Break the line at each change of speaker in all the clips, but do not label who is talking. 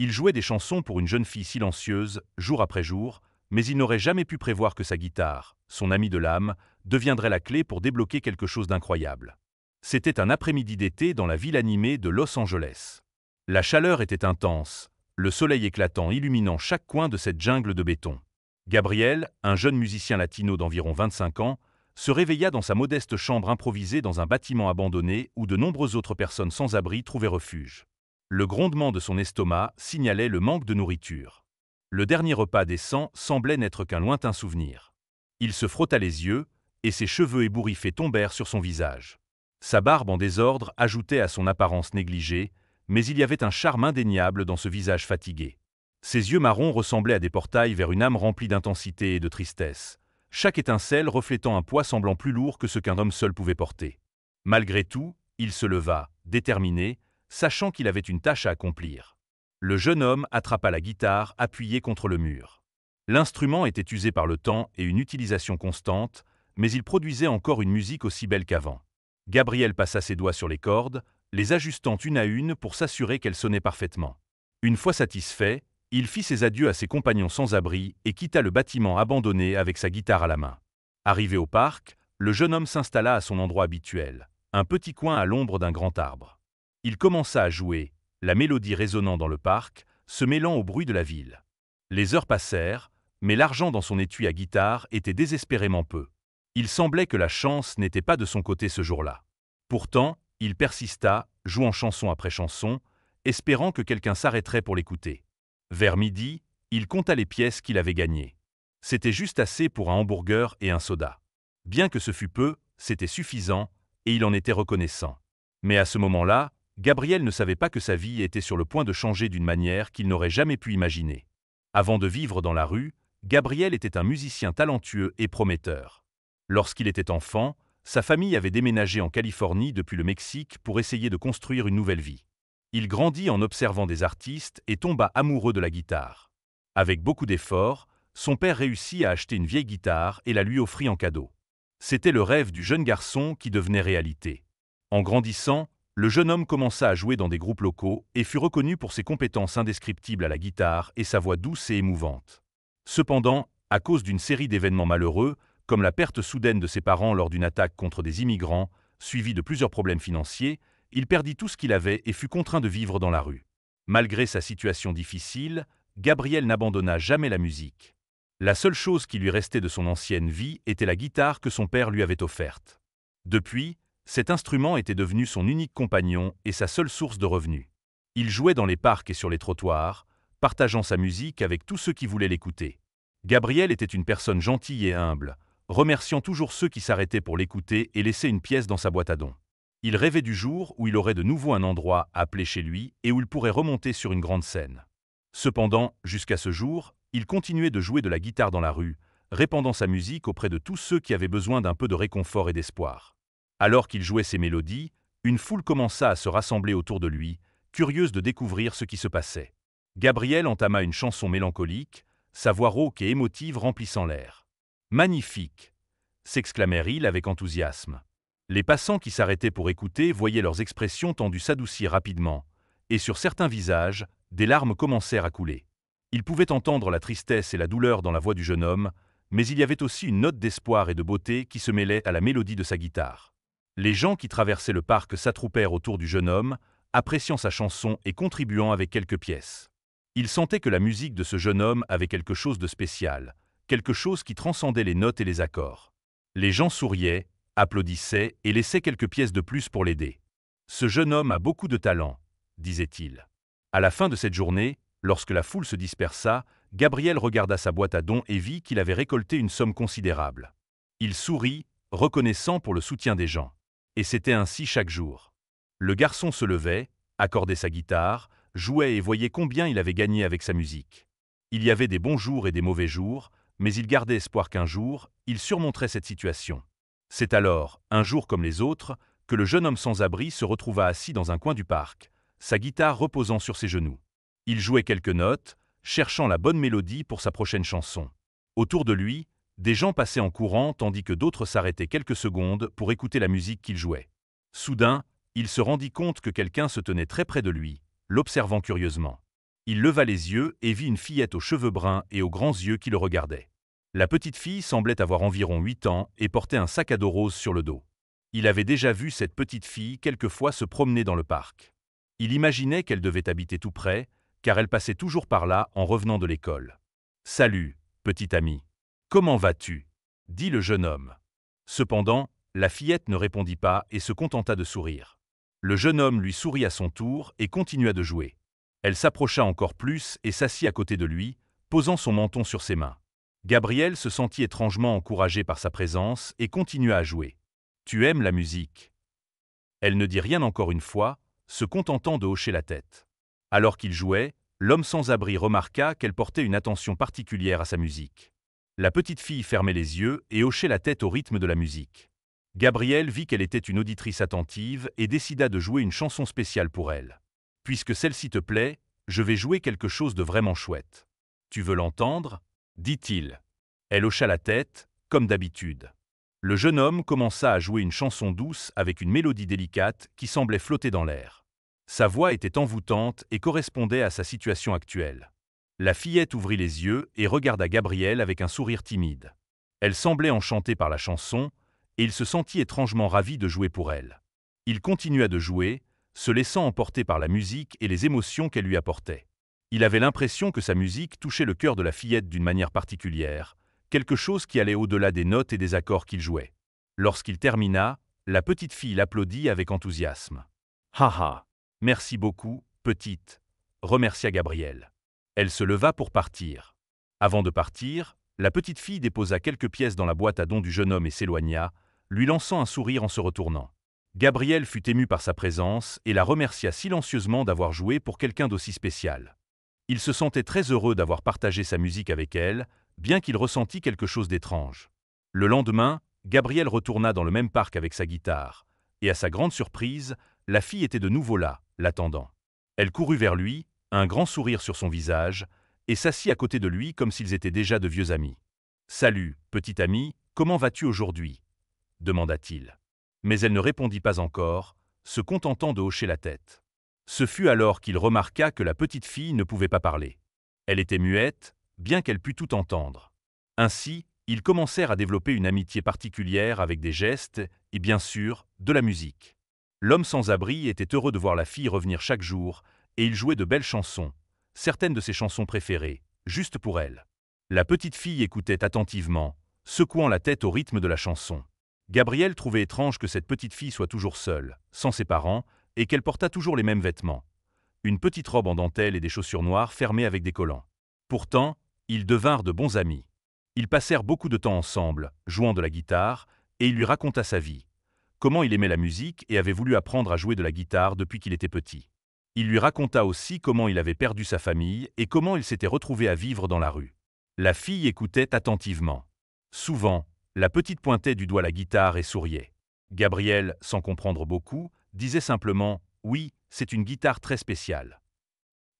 Il jouait des chansons pour une jeune fille silencieuse, jour après jour, mais il n'aurait jamais pu prévoir que sa guitare, son ami de l'âme, deviendrait la clé pour débloquer quelque chose d'incroyable. C'était un après-midi d'été dans la ville animée de Los Angeles. La chaleur était intense, le soleil éclatant illuminant chaque coin de cette jungle de béton. Gabriel, un jeune musicien latino d'environ 25 ans, se réveilla dans sa modeste chambre improvisée dans un bâtiment abandonné où de nombreuses autres personnes sans abri trouvaient refuge. Le grondement de son estomac signalait le manque de nourriture. Le dernier repas décent semblait n'être qu'un lointain souvenir. Il se frotta les yeux, et ses cheveux ébouriffés tombèrent sur son visage. Sa barbe en désordre ajoutait à son apparence négligée, mais il y avait un charme indéniable dans ce visage fatigué. Ses yeux marrons ressemblaient à des portails vers une âme remplie d'intensité et de tristesse, chaque étincelle reflétant un poids semblant plus lourd que ce qu'un homme seul pouvait porter. Malgré tout, il se leva, déterminé, sachant qu'il avait une tâche à accomplir. Le jeune homme attrapa la guitare appuyée contre le mur. L'instrument était usé par le temps et une utilisation constante, mais il produisait encore une musique aussi belle qu'avant. Gabriel passa ses doigts sur les cordes, les ajustant une à une pour s'assurer qu'elles sonnaient parfaitement. Une fois satisfait, il fit ses adieux à ses compagnons sans abri et quitta le bâtiment abandonné avec sa guitare à la main. Arrivé au parc, le jeune homme s'installa à son endroit habituel, un petit coin à l'ombre d'un grand arbre. Il commença à jouer, la mélodie résonnant dans le parc, se mêlant au bruit de la ville. Les heures passèrent, mais l'argent dans son étui à guitare était désespérément peu. Il semblait que la chance n'était pas de son côté ce jour-là. Pourtant, il persista, jouant chanson après chanson, espérant que quelqu'un s'arrêterait pour l'écouter. Vers midi, il compta les pièces qu'il avait gagnées. C'était juste assez pour un hamburger et un soda. Bien que ce fût peu, c'était suffisant, et il en était reconnaissant. Mais à ce moment-là, Gabriel ne savait pas que sa vie était sur le point de changer d'une manière qu'il n'aurait jamais pu imaginer. Avant de vivre dans la rue, Gabriel était un musicien talentueux et prometteur. Lorsqu'il était enfant, sa famille avait déménagé en Californie depuis le Mexique pour essayer de construire une nouvelle vie. Il grandit en observant des artistes et tomba amoureux de la guitare. Avec beaucoup d'efforts, son père réussit à acheter une vieille guitare et la lui offrit en cadeau. C'était le rêve du jeune garçon qui devenait réalité. En grandissant, le jeune homme commença à jouer dans des groupes locaux et fut reconnu pour ses compétences indescriptibles à la guitare et sa voix douce et émouvante. Cependant, à cause d'une série d'événements malheureux, comme la perte soudaine de ses parents lors d'une attaque contre des immigrants, suivie de plusieurs problèmes financiers, il perdit tout ce qu'il avait et fut contraint de vivre dans la rue. Malgré sa situation difficile, Gabriel n'abandonna jamais la musique. La seule chose qui lui restait de son ancienne vie était la guitare que son père lui avait offerte. Depuis, cet instrument était devenu son unique compagnon et sa seule source de revenus. Il jouait dans les parcs et sur les trottoirs, partageant sa musique avec tous ceux qui voulaient l'écouter. Gabriel était une personne gentille et humble, remerciant toujours ceux qui s'arrêtaient pour l'écouter et laissaient une pièce dans sa boîte à dons. Il rêvait du jour où il aurait de nouveau un endroit appelé chez lui et où il pourrait remonter sur une grande scène. Cependant, jusqu'à ce jour, il continuait de jouer de la guitare dans la rue, répandant sa musique auprès de tous ceux qui avaient besoin d'un peu de réconfort et d'espoir. Alors qu'il jouait ses mélodies, une foule commença à se rassembler autour de lui, curieuse de découvrir ce qui se passait. Gabriel entama une chanson mélancolique, sa voix rauque et émotive remplissant l'air. « Magnifique !» s'exclamèrent-ils avec enthousiasme. Les passants qui s'arrêtaient pour écouter voyaient leurs expressions tendues s'adoucir rapidement, et sur certains visages, des larmes commencèrent à couler. Ils pouvaient entendre la tristesse et la douleur dans la voix du jeune homme, mais il y avait aussi une note d'espoir et de beauté qui se mêlait à la mélodie de sa guitare. Les gens qui traversaient le parc s'attroupèrent autour du jeune homme, appréciant sa chanson et contribuant avec quelques pièces. Ils sentaient que la musique de ce jeune homme avait quelque chose de spécial, quelque chose qui transcendait les notes et les accords. Les gens souriaient, applaudissaient et laissaient quelques pièces de plus pour l'aider. « Ce jeune homme a beaucoup de talent », disait-il. À la fin de cette journée, lorsque la foule se dispersa, Gabriel regarda sa boîte à dons et vit qu'il avait récolté une somme considérable. Il sourit, reconnaissant pour le soutien des gens. Et c'était ainsi chaque jour. Le garçon se levait, accordait sa guitare, jouait et voyait combien il avait gagné avec sa musique. Il y avait des bons jours et des mauvais jours, mais il gardait espoir qu'un jour, il surmonterait cette situation. C'est alors, un jour comme les autres, que le jeune homme sans abri se retrouva assis dans un coin du parc, sa guitare reposant sur ses genoux. Il jouait quelques notes, cherchant la bonne mélodie pour sa prochaine chanson. Autour de lui, des gens passaient en courant tandis que d'autres s'arrêtaient quelques secondes pour écouter la musique qu'il jouait. Soudain, il se rendit compte que quelqu'un se tenait très près de lui, l'observant curieusement. Il leva les yeux et vit une fillette aux cheveux bruns et aux grands yeux qui le regardaient. La petite fille semblait avoir environ 8 ans et portait un sac à dos rose sur le dos. Il avait déjà vu cette petite fille quelquefois se promener dans le parc. Il imaginait qu'elle devait habiter tout près, car elle passait toujours par là en revenant de l'école. « Salut, petit ami. Comment vas-tu » dit le jeune homme. Cependant, la fillette ne répondit pas et se contenta de sourire. Le jeune homme lui sourit à son tour et continua de jouer. Elle s'approcha encore plus et s'assit à côté de lui, posant son menton sur ses mains. Gabriel se sentit étrangement encouragé par sa présence et continua à jouer. « Tu aimes la musique » Elle ne dit rien encore une fois, se contentant de hocher la tête. Alors qu'il jouait, l'homme sans-abri remarqua qu'elle portait une attention particulière à sa musique. La petite fille fermait les yeux et hochait la tête au rythme de la musique. Gabriel vit qu'elle était une auditrice attentive et décida de jouer une chanson spéciale pour elle. « Puisque celle-ci te plaît, je vais jouer quelque chose de vraiment chouette. Tu veux l'entendre » dit-il. Elle hocha la tête, comme d'habitude. Le jeune homme commença à jouer une chanson douce avec une mélodie délicate qui semblait flotter dans l'air. Sa voix était envoûtante et correspondait à sa situation actuelle. La fillette ouvrit les yeux et regarda Gabriel avec un sourire timide. Elle semblait enchantée par la chanson, et il se sentit étrangement ravi de jouer pour elle. Il continua de jouer, se laissant emporter par la musique et les émotions qu'elle lui apportait. Il avait l'impression que sa musique touchait le cœur de la fillette d'une manière particulière, quelque chose qui allait au-delà des notes et des accords qu'il jouait. Lorsqu'il termina, la petite fille l'applaudit avec enthousiasme. « Haha, merci beaucoup, petite » remercia Gabriel. Elle se leva pour partir. Avant de partir, la petite fille déposa quelques pièces dans la boîte à dons du jeune homme et s'éloigna, lui lançant un sourire en se retournant. Gabriel fut ému par sa présence et la remercia silencieusement d'avoir joué pour quelqu'un d'aussi spécial. Il se sentait très heureux d'avoir partagé sa musique avec elle, bien qu'il ressentît quelque chose d'étrange. Le lendemain, Gabriel retourna dans le même parc avec sa guitare, et à sa grande surprise, la fille était de nouveau là, l'attendant. Elle courut vers lui, un grand sourire sur son visage, et s'assit à côté de lui comme s'ils étaient déjà de vieux amis. « Salut, petit ami, comment vas-tu aujourd'hui » demanda-t-il. Mais elle ne répondit pas encore, se contentant de hocher la tête. Ce fut alors qu'il remarqua que la petite fille ne pouvait pas parler. Elle était muette, bien qu'elle pût tout entendre. Ainsi, ils commencèrent à développer une amitié particulière avec des gestes et, bien sûr, de la musique. L'homme sans-abri était heureux de voir la fille revenir chaque jour et il jouait de belles chansons, certaines de ses chansons préférées, juste pour elle. La petite fille écoutait attentivement, secouant la tête au rythme de la chanson. Gabriel trouvait étrange que cette petite fille soit toujours seule, sans ses parents, et qu'elle portât toujours les mêmes vêtements. Une petite robe en dentelle et des chaussures noires fermées avec des collants. Pourtant, ils devinrent de bons amis. Ils passèrent beaucoup de temps ensemble, jouant de la guitare, et il lui raconta sa vie. Comment il aimait la musique et avait voulu apprendre à jouer de la guitare depuis qu'il était petit. Il lui raconta aussi comment il avait perdu sa famille et comment il s'était retrouvé à vivre dans la rue. La fille écoutait attentivement. Souvent, la petite pointait du doigt la guitare et souriait. Gabriel, sans comprendre beaucoup, disait simplement « Oui, c'est une guitare très spéciale ».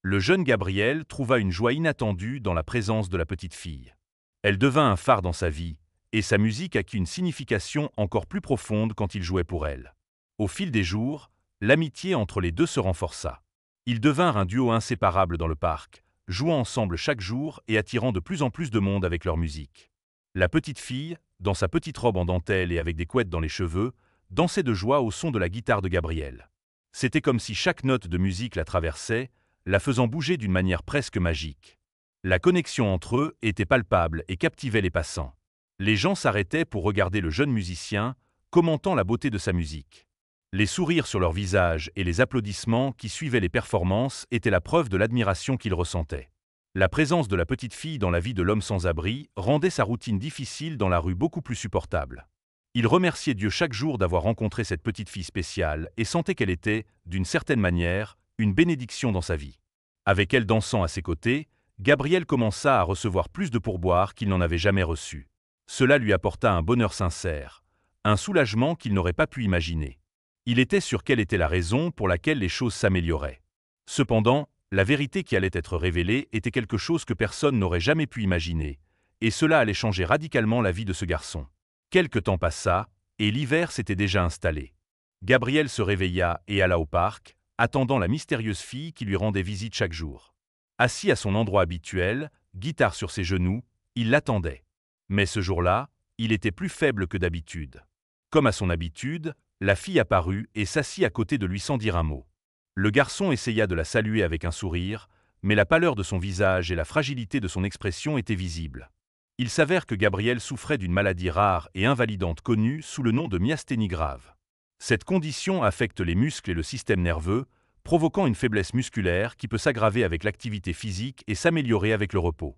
Le jeune Gabriel trouva une joie inattendue dans la présence de la petite fille. Elle devint un phare dans sa vie, et sa musique acquit une signification encore plus profonde quand il jouait pour elle. Au fil des jours, l'amitié entre les deux se renforça. Ils devinrent un duo inséparable dans le parc, jouant ensemble chaque jour et attirant de plus en plus de monde avec leur musique. La petite fille, dans sa petite robe en dentelle et avec des couettes dans les cheveux, dansait de joie au son de la guitare de Gabriel. C'était comme si chaque note de musique la traversait, la faisant bouger d'une manière presque magique. La connexion entre eux était palpable et captivait les passants. Les gens s'arrêtaient pour regarder le jeune musicien, commentant la beauté de sa musique. Les sourires sur leur visage et les applaudissements qui suivaient les performances étaient la preuve de l'admiration qu'ils ressentaient. La présence de la petite fille dans la vie de l'homme sans-abri rendait sa routine difficile dans la rue beaucoup plus supportable. Il remerciait Dieu chaque jour d'avoir rencontré cette petite fille spéciale et sentait qu'elle était, d'une certaine manière, une bénédiction dans sa vie. Avec elle dansant à ses côtés, Gabriel commença à recevoir plus de pourboires qu'il n'en avait jamais reçu. Cela lui apporta un bonheur sincère, un soulagement qu'il n'aurait pas pu imaginer. Il était sûr quelle était la raison pour laquelle les choses s'amélioraient. Cependant, la vérité qui allait être révélée était quelque chose que personne n'aurait jamais pu imaginer, et cela allait changer radicalement la vie de ce garçon. Quelque temps passa, et l'hiver s'était déjà installé. Gabriel se réveilla et alla au parc, attendant la mystérieuse fille qui lui rendait visite chaque jour. Assis à son endroit habituel, guitare sur ses genoux, il l'attendait. Mais ce jour-là, il était plus faible que d'habitude. Comme à son habitude, la fille apparut et s'assit à côté de lui sans dire un mot. Le garçon essaya de la saluer avec un sourire, mais la pâleur de son visage et la fragilité de son expression étaient visibles. Il s'avère que Gabrielle souffrait d'une maladie rare et invalidante connue sous le nom de myasthénie grave. Cette condition affecte les muscles et le système nerveux, provoquant une faiblesse musculaire qui peut s'aggraver avec l'activité physique et s'améliorer avec le repos.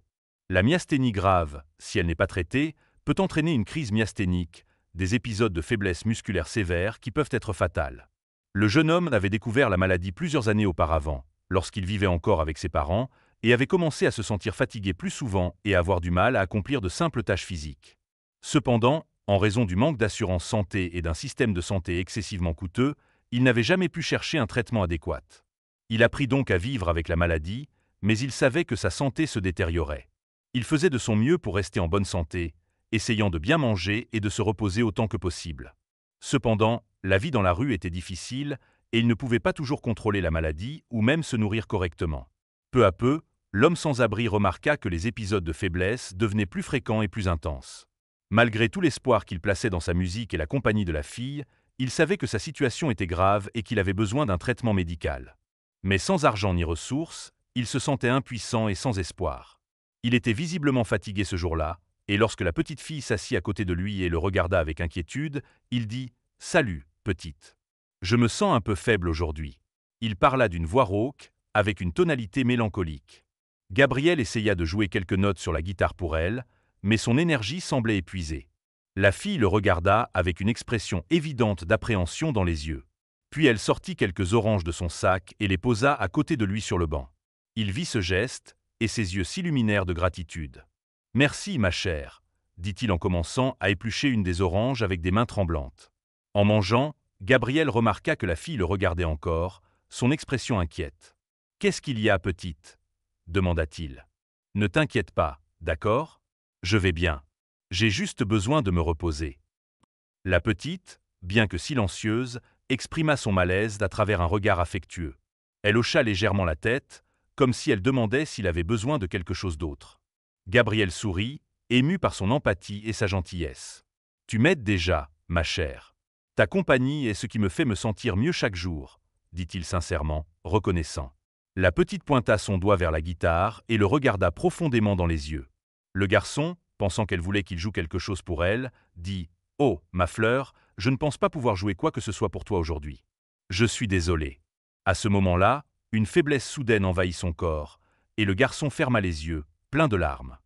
La myasthénie grave, si elle n'est pas traitée, peut entraîner une crise myasthénique, des épisodes de faiblesse musculaire sévères qui peuvent être fatals. Le jeune homme avait découvert la maladie plusieurs années auparavant, lorsqu'il vivait encore avec ses parents, et avait commencé à se sentir fatigué plus souvent et à avoir du mal à accomplir de simples tâches physiques. Cependant, en raison du manque d'assurance santé et d'un système de santé excessivement coûteux, il n'avait jamais pu chercher un traitement adéquat. Il apprit donc à vivre avec la maladie, mais il savait que sa santé se détériorait. Il faisait de son mieux pour rester en bonne santé, essayant de bien manger et de se reposer autant que possible. Cependant, la vie dans la rue était difficile et il ne pouvait pas toujours contrôler la maladie ou même se nourrir correctement. Peu à peu, l'homme sans abri remarqua que les épisodes de faiblesse devenaient plus fréquents et plus intenses. Malgré tout l'espoir qu'il plaçait dans sa musique et la compagnie de la fille, il savait que sa situation était grave et qu'il avait besoin d'un traitement médical. Mais sans argent ni ressources, il se sentait impuissant et sans espoir. Il était visiblement fatigué ce jour-là, et lorsque la petite fille s'assit à côté de lui et le regarda avec inquiétude, il dit « Salut, petite. Je me sens un peu faible aujourd'hui. » Il parla d'une voix rauque, avec une tonalité mélancolique. Gabrielle essaya de jouer quelques notes sur la guitare pour elle, mais son énergie semblait épuisée. La fille le regarda avec une expression évidente d'appréhension dans les yeux. Puis elle sortit quelques oranges de son sac et les posa à côté de lui sur le banc. Il vit ce geste, et ses yeux s'illuminèrent de gratitude. « Merci, ma chère », dit-il en commençant à éplucher une des oranges avec des mains tremblantes. En mangeant, Gabrielle remarqua que la fille le regardait encore, son expression inquiète. « Qu'est-ce qu'il y a, petite ?» demanda-t-il. « Ne t'inquiète pas, d'accord ? Je vais bien. J'ai juste besoin de me reposer. » La petite, bien que silencieuse, exprima son malaise à travers un regard affectueux. Elle hocha légèrement la tête, comme si elle demandait s'il avait besoin de quelque chose d'autre. Gabrielle sourit, émue par son empathie et sa gentillesse. « Tu m'aides déjà, ma chère. Ta compagnie est ce qui me fait me sentir mieux chaque jour, » dit-il sincèrement, reconnaissant. La petite pointa son doigt vers la guitare et le regarda profondément dans les yeux. Le garçon, pensant qu'elle voulait qu'il joue quelque chose pour elle, dit « Oh, ma fleur, je ne pense pas pouvoir jouer quoi que ce soit pour toi aujourd'hui. Je suis désolé. » À ce moment-là, une faiblesse soudaine envahit son corps, et le garçon ferma les yeux, plein de larmes.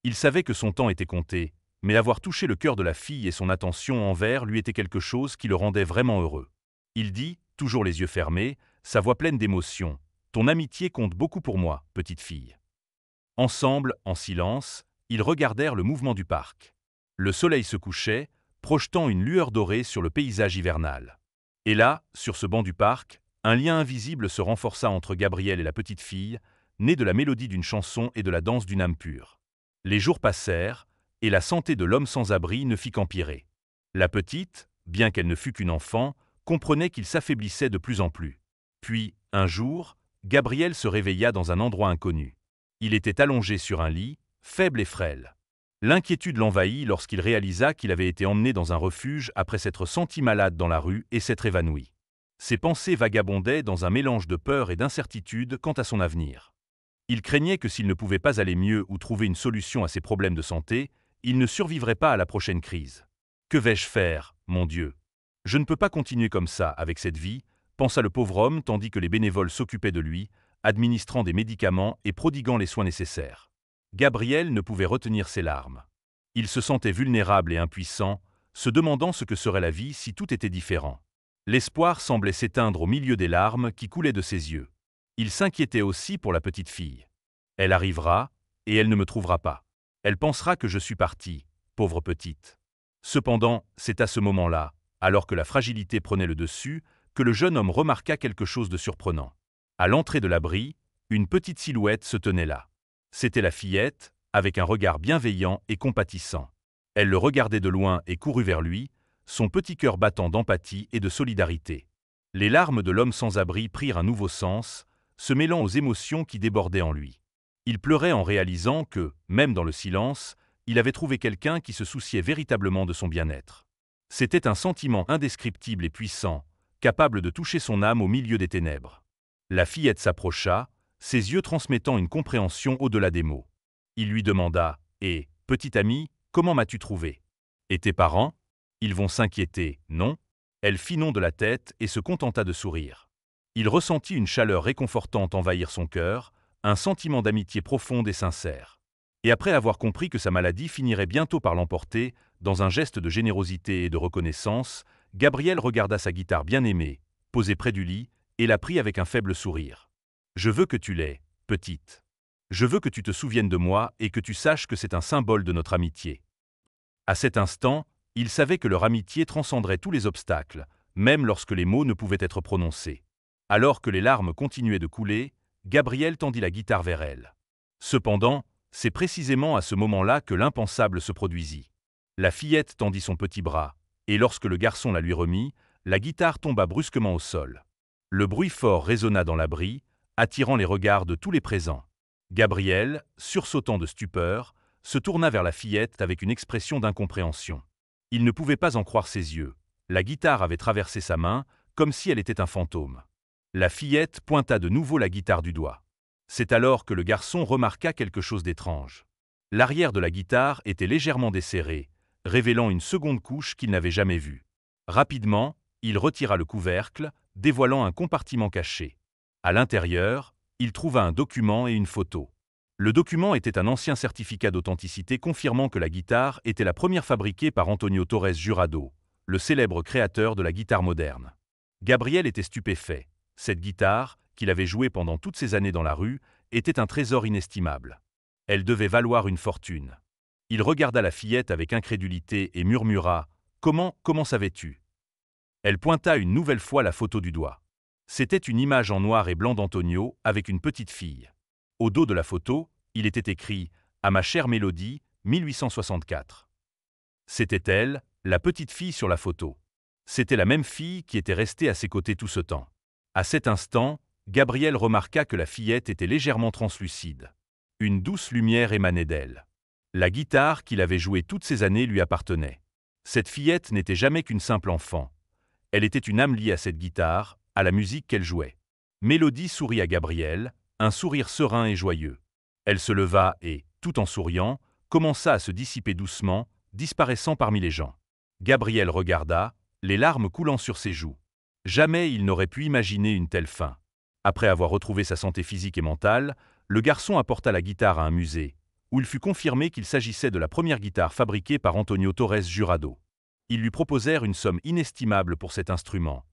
Il savait que son temps était compté, mais avoir touché le cœur de la fille et son attention envers lui était quelque chose qui le rendait vraiment heureux. Il dit, toujours les yeux fermés, sa voix pleine d'émotion, « Ton amitié compte beaucoup pour moi, petite fille. » Ensemble, en silence, ils regardèrent le mouvement du parc. Le soleil se couchait, projetant une lueur dorée sur le paysage hivernal. Et là, sur ce banc du parc, un lien invisible se renforça entre Gabrielle et la petite fille, né de la mélodie d'une chanson et de la danse d'une âme pure. Les jours passèrent, et la santé de l'homme sans abri ne fit qu'empirer. La petite, bien qu'elle ne fût qu'une enfant, comprenait qu'il s'affaiblissait de plus en plus. Puis, un jour, Gabrielle se réveilla dans un endroit inconnu. Il était allongé sur un lit, faible et frêle. L'inquiétude l'envahit lorsqu'il réalisa qu'il avait été emmené dans un refuge après s'être senti malade dans la rue et s'être évanoui. Ses pensées vagabondaient dans un mélange de peur et d'incertitude quant à son avenir. Il craignait que s'il ne pouvait pas aller mieux ou trouver une solution à ses problèmes de santé, il ne survivrait pas à la prochaine crise. « Que vais-je faire, mon Dieu ? Je ne peux pas continuer comme ça avec cette vie », pensa le pauvre homme tandis que les bénévoles s'occupaient de lui, administrant des médicaments et prodiguant les soins nécessaires. Gabrielle ne pouvait retenir ses larmes. Il se sentait vulnérable et impuissant, se demandant ce que serait la vie si tout était différent. L'espoir semblait s'éteindre au milieu des larmes qui coulaient de ses yeux. Il s'inquiétait aussi pour la petite fille. Elle arrivera, et elle ne me trouvera pas. Elle pensera que je suis parti, pauvre petite. Cependant, c'est à ce moment-là, alors que la fragilité prenait le dessus, que le jeune homme remarqua quelque chose de surprenant. À l'entrée de l'abri, une petite silhouette se tenait là. C'était la fillette, avec un regard bienveillant et compatissant. Elle le regardait de loin et courut vers lui, son petit cœur battant d'empathie et de solidarité. Les larmes de l'homme sans abri prirent un nouveau sens, se mêlant aux émotions qui débordaient en lui. Il pleurait en réalisant que, même dans le silence, il avait trouvé quelqu'un qui se souciait véritablement de son bien-être. C'était un sentiment indescriptible et puissant, capable de toucher son âme au milieu des ténèbres. La fillette s'approcha, ses yeux transmettant une compréhension au-delà des mots. Il lui demanda « Et, petit ami, comment m'as-tu trouvé ? Et tes parents ? Ils vont s'inquiéter, non ?» Elle fit non de la tête et se contenta de sourire. Il ressentit une chaleur réconfortante envahir son cœur, un sentiment d'amitié profonde et sincère. Et après avoir compris que sa maladie finirait bientôt par l'emporter, dans un geste de générosité et de reconnaissance, Gabriel regarda sa guitare bien-aimée, posée près du lit, et la prit avec un faible sourire. « Je veux que tu l'aies, petite. Je veux que tu te souviennes de moi et que tu saches que c'est un symbole de notre amitié. » À cet instant, il savait que leur amitié transcenderait tous les obstacles, même lorsque les mots ne pouvaient être prononcés. Alors que les larmes continuaient de couler, Gabriel tendit la guitare vers elle. Cependant, c'est précisément à ce moment-là que l'impensable se produisit. La fillette tendit son petit bras, et lorsque le garçon la lui remit, la guitare tomba brusquement au sol. Le bruit fort résonna dans l'abri, attirant les regards de tous les présents. Gabriel, sursautant de stupeur, se tourna vers la fillette avec une expression d'incompréhension. Il ne pouvait pas en croire ses yeux. La guitare avait traversé sa main, comme si elle était un fantôme. La fillette pointa de nouveau la guitare du doigt. C'est alors que le garçon remarqua quelque chose d'étrange. L'arrière de la guitare était légèrement desserré, révélant une seconde couche qu'il n'avait jamais vue. Rapidement, il retira le couvercle, dévoilant un compartiment caché. À l'intérieur, il trouva un document et une photo. Le document était un ancien certificat d'authenticité confirmant que la guitare était la première fabriquée par Antonio Torres Jurado, le célèbre créateur de la guitare moderne. Gabriel était stupéfait. Cette guitare, qu'il avait jouée pendant toutes ces années dans la rue, était un trésor inestimable. Elle devait valoir une fortune. Il regarda la fillette avec incrédulité et murmura « Comment savais-tu » Elle pointa une nouvelle fois la photo du doigt. C'était une image en noir et blanc d'Antonio avec une petite fille. Au dos de la photo, il était écrit « À ma chère Mélodie, 1864 ». C'était elle, la petite fille sur la photo. C'était la même fille qui était restée à ses côtés tout ce temps. À cet instant, Gabriel remarqua que la fillette était légèrement translucide. Une douce lumière émanait d'elle. La guitare qu'il avait jouée toutes ces années lui appartenait. Cette fillette n'était jamais qu'une simple enfant. Elle était une âme liée à cette guitare, à la musique qu'elle jouait. Mélodie sourit à Gabriel, un sourire serein et joyeux. Elle se leva et, tout en souriant, commença à se dissiper doucement, disparaissant parmi les gens. Gabriel regarda, les larmes coulant sur ses joues. Jamais il n'aurait pu imaginer une telle fin. Après avoir retrouvé sa santé physique et mentale, le garçon apporta la guitare à un musée, où il fut confirmé qu'il s'agissait de la première guitare fabriquée par Antonio Torres Jurado. Ils lui proposèrent une somme inestimable pour cet instrument,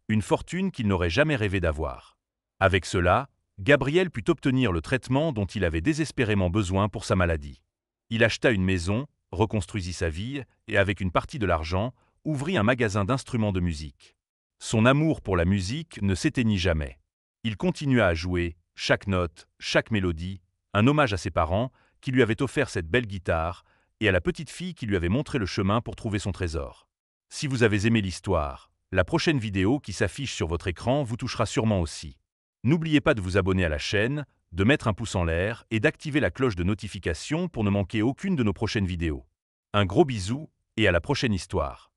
une fortune qu'il n'aurait jamais rêvé d'avoir. Avec cela, Gabriel put obtenir le traitement dont il avait désespérément besoin pour sa maladie. Il acheta une maison, reconstruisit sa vie et, avec une partie de l'argent, ouvrit un magasin d'instruments de musique. Son amour pour la musique ne s'éteignit jamais. Il continua à jouer, chaque note, chaque mélodie, un hommage à ses parents qui lui avaient offert cette belle guitare et à la petite fille qui lui avait montré le chemin pour trouver son trésor. Si vous avez aimé l'histoire, la prochaine vidéo qui s'affiche sur votre écran vous touchera sûrement aussi. N'oubliez pas de vous abonner à la chaîne, de mettre un pouce en l'air et d'activer la cloche de notification pour ne manquer aucune de nos prochaines vidéos. Un gros bisou et à la prochaine histoire.